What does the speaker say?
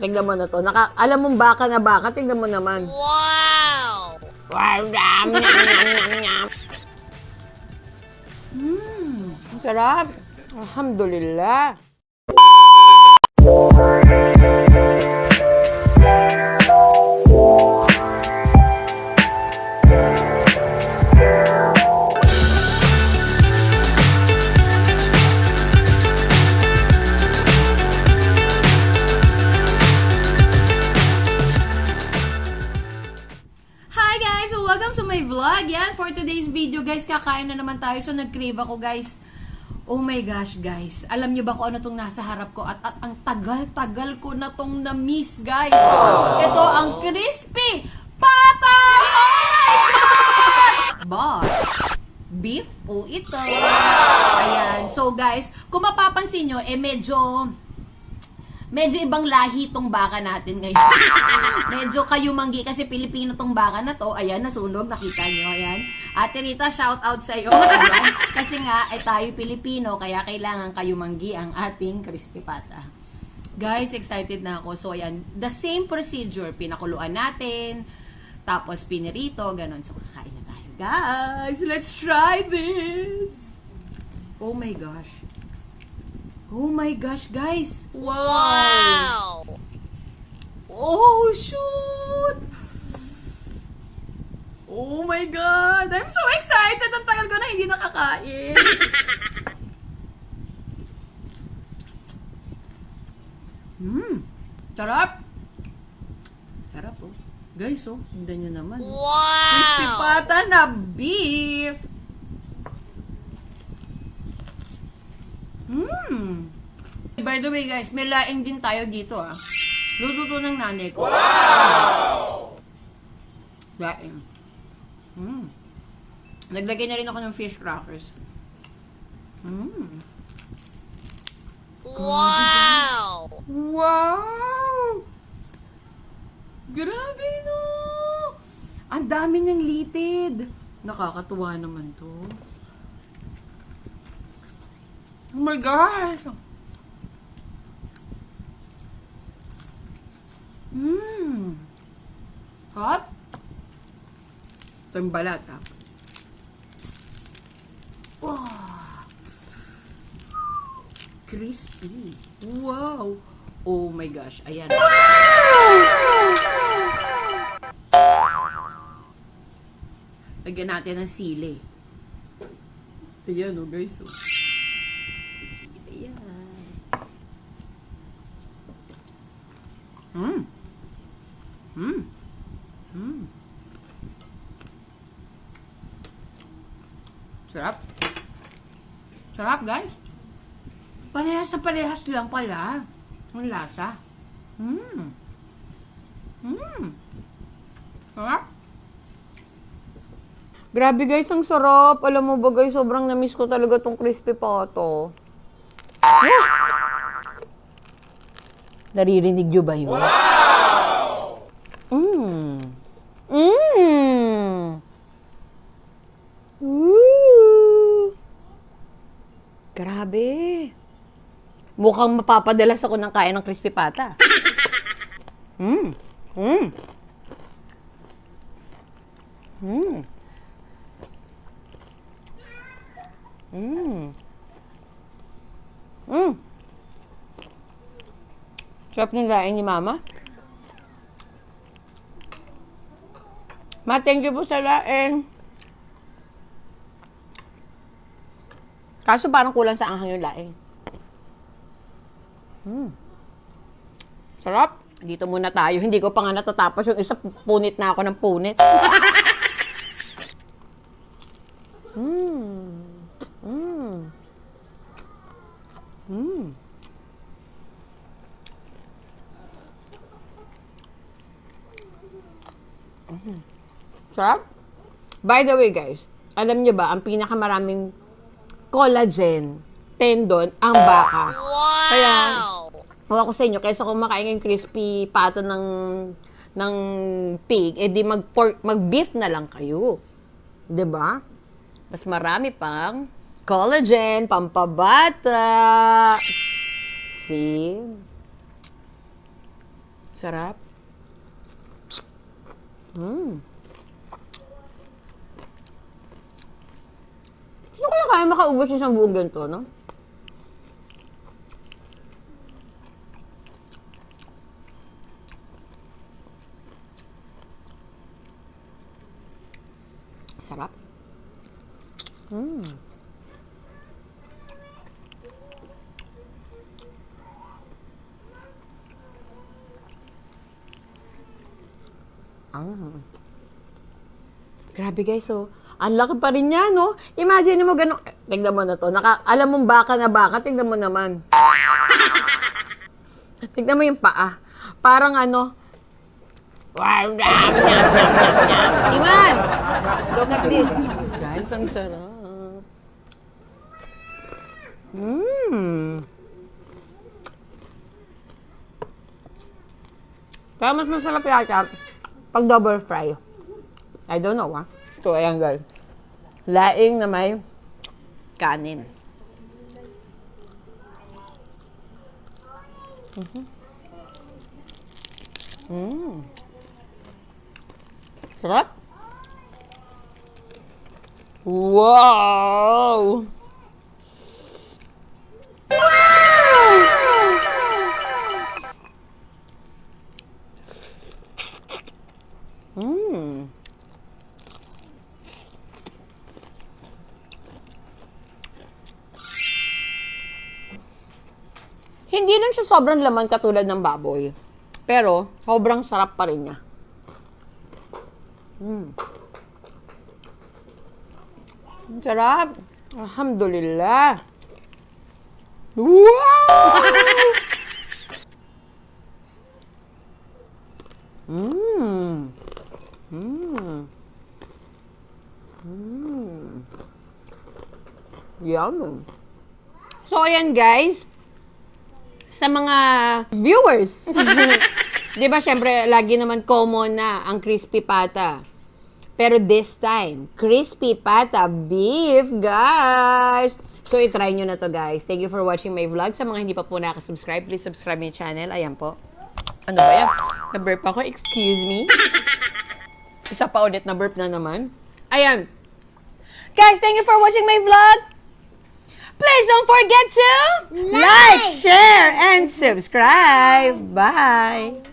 Tingnan mo na to. Alam mong baka na baka, tingnan mo naman. Wow! Wow, dam, nyam. Ang sarap. Alhamdulillah. Welcome to my vlog. Yan, for today's video, guys, kakain na naman tayo. So, nag-crave ako, guys. Oh my gosh, guys. Alam nyo ba kung ano tong nasa harap ko? At ang tagal-tagal ko na tong na-miss, guys. Ito ang crispy pata! Oh my God! But, beef po ito. Ayan. So, guys, kung mapapansin nyo, medyo ibang lahi tong baka natin ngayon. Medyo kayumanggi kasi Pilipino tong baka na to. Ayan, nasunog. Nakita nyo. Ayan. Ate Rita, shout out sa'yo. Ayan. Kasi nga, ay tayo Pilipino, kaya kailangan kayumanggi ang ating crispy pata. Guys, excited na ako. So, ayan. The same procedure. Pinakuluan natin. Tapos, pinirito. Ganon. So, kakain na tayo. Guys, let's try this. Oh my gosh. Oh my gosh, guys. Wow! Oh, shoot! Oh my God! I'm so excited! Ang tagal ko na hindi nakakain. Sarap! Sarap, oh. Guys, oh. Hindan nyo naman. Wow! Crispy pata na beef! By the way, guys, may laing din tayo dito, ah. Luto to ng nanay ko. Wow! Laing. Naglagay na rin ako ng fish crackers. Wow! Wow! Grabe, no! Ang dami niyang litid. Nakakatuwa naman to. Oh my gosh! Hot? Ito yung balat, ha? Wow! Crispy. Wow! Oh my gosh. Ayan. Lagyan natin ng sili. Ayan, oh guys, oh. Sili yan. Sarap. Sarap, guys. Parehas na parehas lang pala. Ang lasa. Sarap. Grabe guys, ang sarap. Alam mo ba guys, sobrang na-miss ko talaga tong crispy pata. Naririnig nyo ba yun? Wow! Grabe. Mukhang mapapadalas ako ng kain ng crispy pata. Sarap ng laing ni Mama. Ma, thank you po sa laing. Kaso parang kulang sa anghang yung laing. Sarap. Dito muna tayo. Hindi ko pa nga natatapos yung isa. Punit na ako ng punit. Sarap. By the way, guys, alam nyo ba, ang pinakamaraming collagen, tendon, ang baka. Wow! Kaya, ako sa inyo, kaysa kung makain yung crispy pata ng pig, di mag-beef na lang kayo. 'Di ba? Mas marami pang collagen, pampabata. See? Sarap. Sino kaya kaya makaubos yung isang buong ganito, no? Sarap. Grabe guys, so, ang laki pa rin niya, no? Imagine mo gano'n, tignan mo na to, alam mong baka na baka, tignan mo naman. Tignan mo yung paa. Parang ano, Iman! Look at this. Guys, ang sarap. Kaya mas masarap yata pag double fry. I don't know, ha? So, ayan guys. Laing na may kanin. Sarap. Wow! Hindi lang siya sobrang laman katulad ng baboy. Pero, sobrang sarap pa rin niya. Ang sarap. Alhamdulillah. Wow! Yum. So, ayan guys. Sa mga viewers, di ba, syempre, lagi naman common na ang crispy pata. Pero this time, crispy pata beef, guys! So, itry nyo na to, guys. Thank you for watching my vlog. Sa mga hindi pa po nakasubscribe, please subscribe my channel. Ayan po. Ano ba yan? Na-burp ako. Excuse me. Isa pa ulit na burp na naman. Ayan. Guys, thank you for watching my vlog. Please don't forget to like, share, and subscribe. Bye!